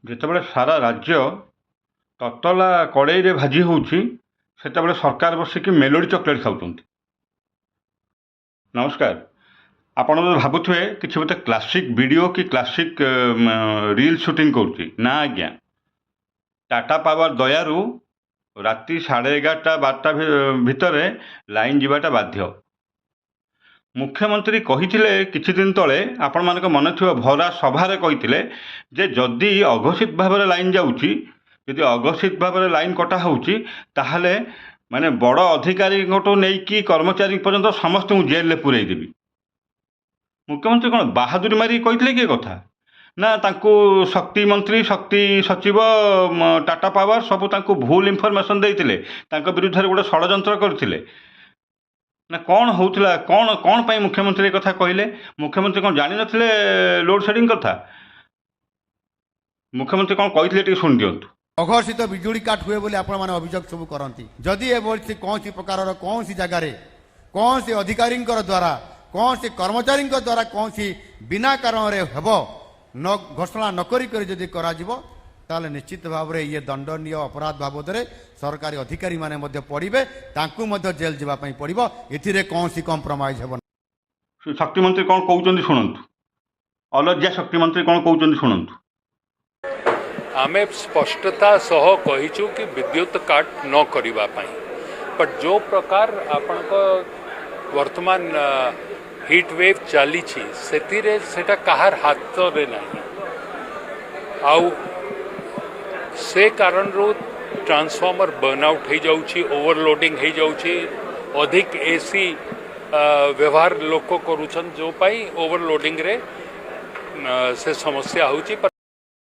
ଯେତେବେଳେ ସାରା ରାଜ୍ୟ ତତଲା କଡ଼େଇରେ ଭାଜି ହେଉଛି ସେତେବେଳେ ସରକାର ବସିକି ମେଲୋଡ଼ି ଚକୋଲେଟ୍ ଖାଉଛନ୍ତି। ନମସ୍କାର। ଆପଣ ଯଦି ଭାବୁଥିବେ କିଛି ଗୋଟେ କ୍ଲାସିକ୍ ଭିଡ଼ିଓ କି କ୍ଲାସିକ୍ ରିଲ୍ ସୁଟିଂ କରୁଛି, ନା ଆଜ୍ଞା। ଟାଟା ପାୱାର ଦୟାରୁ ରାତି 11:30 ଭିତରେ ଲାଇନ୍ ଯିବାଟା ବାଧ୍ୟ। ମୁଖ୍ୟମନ୍ତ୍ରୀ କହିଥିଲେ କିଛି ଦିନ ତଳେ, ଆପଣମାନଙ୍କ ମନେ ଥିବ, ଭରା ସଭାରେ କହିଥିଲେ ଯେ ଯଦି ଅଘୋଷିତ ଭାବରେ ଲାଇନ୍ ଯାଉଛି, ଯଦି ଅଘୋଷିତ ଭାବରେ ଲାଇନ୍ କଟା ହେଉଛି, ତାହେଲେ ମାନେ ବଡ଼ ଅଧିକାରୀଙ୍କଠୁ ନେଇକି କର୍ମଚାରୀ ପର୍ଯ୍ୟନ୍ତ ସମସ୍ତଙ୍କୁ ଜେଲରେ ପୂରେଇ ଦେବି। ମୁଖ୍ୟମନ୍ତ୍ରୀ କ'ଣ ବାହାଦୁରୀ ମାରି କହିଥିଲେ କି କଥା? ନା ତାଙ୍କୁ ଶକ୍ତି ମନ୍ତ୍ରୀ, ଶକ୍ତି ସଚିବ, ଟାଟା ପାୱାର ସବୁ ତାଙ୍କୁ ଭୁଲ ଇନଫର୍ମେସନ୍ ଦେଇଥିଲେ, ତାଙ୍କ ବିରୁଦ୍ଧରେ ଗୋଟେ ଷଡ଼ଯନ୍ତ୍ର କରିଥିଲେ? ନା କ'ଣ ହେଉଥିଲା? କ'ଣ ପାଇଁ ମୁଖ୍ୟମନ୍ତ୍ରୀ ଏ କଥା କହିଲେ? ମୁଖ୍ୟମନ୍ତ୍ରୀ କ'ଣ ଜାଣିନଥିଲେ ଲୋଡ୍ ସେଡ଼ିଂ କଥା? ମୁଖ୍ୟମନ୍ତ୍ରୀ କ'ଣ କହିଥିଲେ ଟିକେ ଶୁଣି ଦିଅନ୍ତୁ। ଅଘୋଷିତ ବିଜୁଳି କାଟ ହୁଏ ବୋଲି ଆପଣମାନେ ଅଭିଯୋଗ ସବୁ କରନ୍ତି। ଯଦି ଏଭଳି କୌଣସି ପ୍ରକାରର କୌଣସି ଜାଗାରେ କୌଣସି ଅଧିକାରୀଙ୍କର ଦ୍ୱାରା କୌଣସି କର୍ମଚାରୀଙ୍କ ଦ୍ୱାରା କୌଣସି ବିନା କାରଣରେ ହେବ ଘୋଷଣା ନକରି ଯଦି କରାଯିବ, ତାହେଲେ ନିଶ୍ଚିତ ଭାବରେ ଇଏ ଦଣ୍ଡନୀୟ ଅପରାଧ ବାବଦରେ ସରକାରୀ ଅଧିକାରୀମାନେ ମଧ୍ୟ ପଡ଼ିବେ, ତାଙ୍କୁ ମଧ୍ୟ ଜେଲ୍ ଯିବା ପାଇଁ ପଡ଼ିବ। ଏଥିରେ କୌଣସି କମ୍ପ୍ରମାଇଜ ହେବ ନାହିଁ। ଶକ୍ତିମନ୍ତ୍ରୀ କ'ଣ କହୁଛନ୍ତି ଶୁଣନ୍ତୁ। ଅଲଜ୍ୟା ଶକ୍ତିମନ୍ତ୍ରୀ କ'ଣ କହୁଛନ୍ତି ଶୁଣନ୍ତୁ। आमे स्पष्टता सह कहीचु कि विद्युत काट न करिबा पाई, बट जो प्रकार आपण वर्तमान हीट वेव चली सेटा कहार हाथ रे नहीं आउ से कारण रो ट्रांसफॉर्मर बर्नआउट हो जाउछि, ओवरलोडिंग हो जाउछि, अधिक एसी व्यवहार लोक करूछन, जो पाई ओवरलोडिंग रे से समस्या होछि।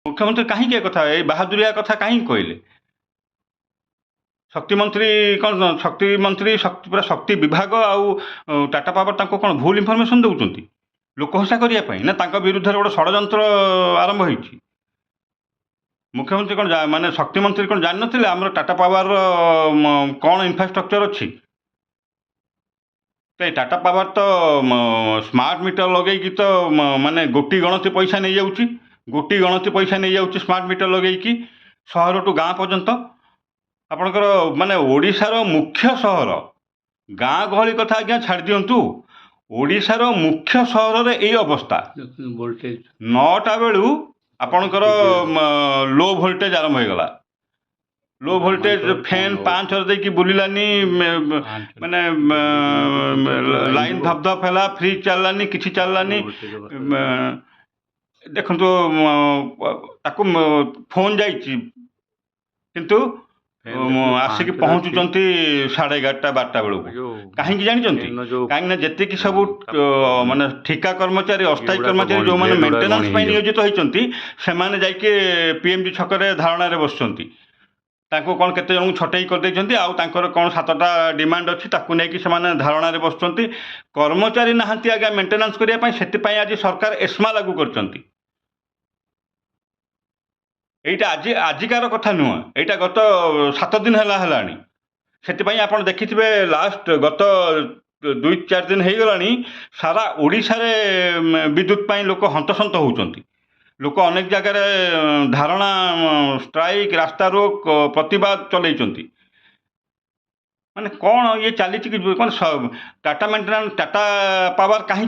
मुख्यमंत्री कहीं कथा ए बाहादुरिया कथा कहीं कहले? शक्तिमंत्री कौन? शक्तिमंत्री पूरा शक्ति विभाग आउ टाटा पावर तांको कौन भूल इनफर्मेशन दउचंती लोक हसा करिया पई, ना तांको विरुद्ध गोटे षड़यंत्र आरंभ होइछि? मुख्यमंत्री कौन माने शक्तिमंत्री कौन जान नथिले हमर टाटा पावर कौन इंफ्रास्ट्रक्चर अच्छी? टाटा पावर तो स्मार्ट मीटर लगे तो माने गोटी गणति पैसा नहीं जाउछि, गोटी गणति पैसा नहीं जाउछि स्मार्ट मीटर लगेकी सहर टू गाँ पर्यंत। आपणकर माने ओडिशार मुख्य सहर गाँ गहली कथा आज्ञा छाड़ दियंतु, ओडिशार मुख्य सहर रे एई अवस्था। वोल्टेज 9टा बेलू आपणकर लो वोल्टेज आरंभ हो गला। लो वोल्टेज फैन 5 थर देकी बुलिलानी, माने लाइन धपधप है, फ्रिज चललानी, किसी चललानी। देखो ताकू फोन जाइए किंतु आसिक पहुँचुंट 11:30-12 बेलू। कहीं जानते कहीं जी सब माने ठिका कर्मचारी, अस्थायी कर्मचारी जो मैंने मेंटेनेंस नियोजित होती से पीएमजी छक धारणा बसुँच, कौन केते जन छटई कर आउर कौन 7टा डिमांड अच्छी नहीं धारणा बसुँच। कर्मचारी नहांती आज्ञा मेंटेनेंस करने से आज सरकार एस्मा लागू कर। एटा आजिकार कथा नुह, एटा गत 7 दिन है से आप देखिथे लास्ट गत 2-4 दिन हो गलानी सारा ओडिशा रे विद्युत पाई लोक हंतसंत होउचंती। लोक अनेक जगार धारणा, स्ट्राइक, रास्ता रोक, प्रतिवाद चलैचंती। माने कौन ये चली कौन टाटा मेंटेनेंस, टाटा पावर कहीं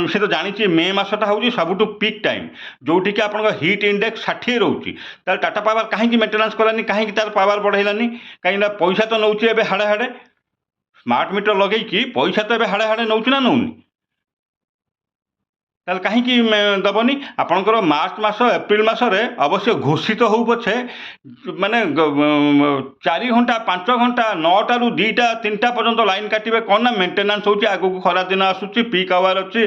से तो जानी मे मसटा हूँ सबुठ पीक टाइम जोटि कि आप हिट इंडेक्स 60 रोचे, टाटा पावर कहीं मेंटेनेंस कलानी, कहीं तार पावर बढ़ेलानी? कहीं पैसा तो नौ हाड़े हाड़े स्मार्ट मीटर लगे पैसा तो हाड़े हाड़े नौ ना नौनी, कहीं दबनी? आपणकर मार्च मास एप्रिल मसरे अवश्य घोषित हो पछे माने 4 घंटा 5 घंटा 9टा रू 2टा 3टा पर्यंत लाइन काटे कौन ना मेंटेनेंस होची, आगु खरा दिन आसुची, पीक आवर अच्छी,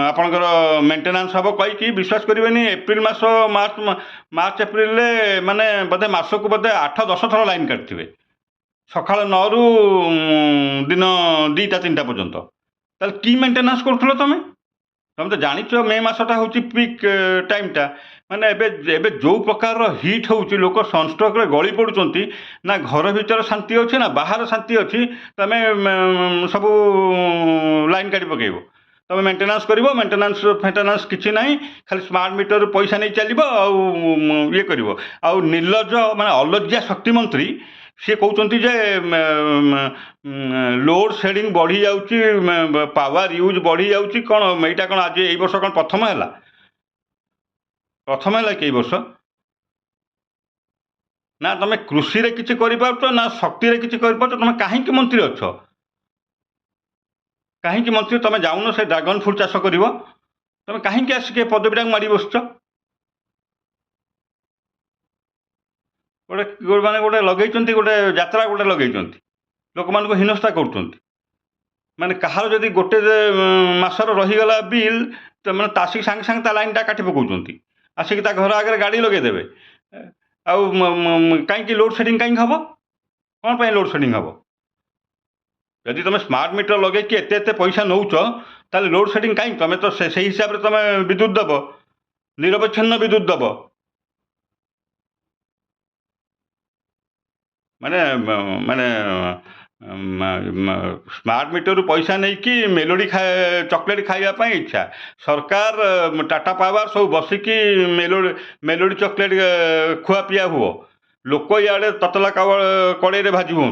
आपणकर मेंटेनेंस हम कहीकि विश्वास करेंगे एप्रिल मास मार्च एप्रिल माने बोधे मास को बोधे 8-10 थर लाइन काटते सका 9 रू दिन 2टा 3टा पर्यंत। कि मेंटेनेंस करूँ तुम? तुम तो जानिच मे मसटा हूँ पीक टाइमटा, माने एबे जो प्रकार हिट होउची लोक सनस्ट्रोक रे गली पड़ुचंती, ना घर भीतर शांति अच्छी ना बाहर शांति अच्छी, तमें सब लाइन काटी पकेब। तुम मेंटेनांस कर मेंटेनांस फेंटेनांस किसी ना खाली स्मार्ट मीटर पैसा नहीं चलो ये कर निर्लज माने अलज्जा शक्ति मंत्री सी कहते जे लोड शेडिंग बढ़ी जाऊँगी पावर यूज बढ़ी जाऊँगी कौन यहीटा कौन आज ये वर्ष कौन प्रथम है कि वर्ष ना तुम कृषि रे किसी कर ना शक्ति रे किसी कर तुम कहीं मंत्री अच्छ कहीं मंत्री तुम जाऊन से ड्रागन फ्रूट चाष कर तुम कहीं आसिक पदवीटा मारी बसच गोटे माने गोटे लगे गोटे यात्रा गोटे लगे लोक मान हीनस्था कर माने कहार जदि गोटे मासर रहीगला बिल तो मैंने तासिक सांगे सांगे ता लाइन काटी पकाउछंती आसिक ता घर आगे गाड़ी लगेदेवे आउ कहीं लोड शेडिंग कहीं हम कौन पर लोड शेडिंग हम जदि तुम स्मार्ट मीटर लगे कि एत पैसा नौच ताले लोड शेडिंग कहीं तुम तो से हिसाब से तुम विद्युत दब निरवच्छिन्न विद्युत दब माने माने स्मार्ट मीटर पैसा नहीं कि मेलोडी चॉकलेट खाइबा इच्छा सरकार टाटा पावर सब बसिकी मेलोडी चॉकलेट खुआ पिया हुआ लोक इे ततला कड़े भाजी हूँ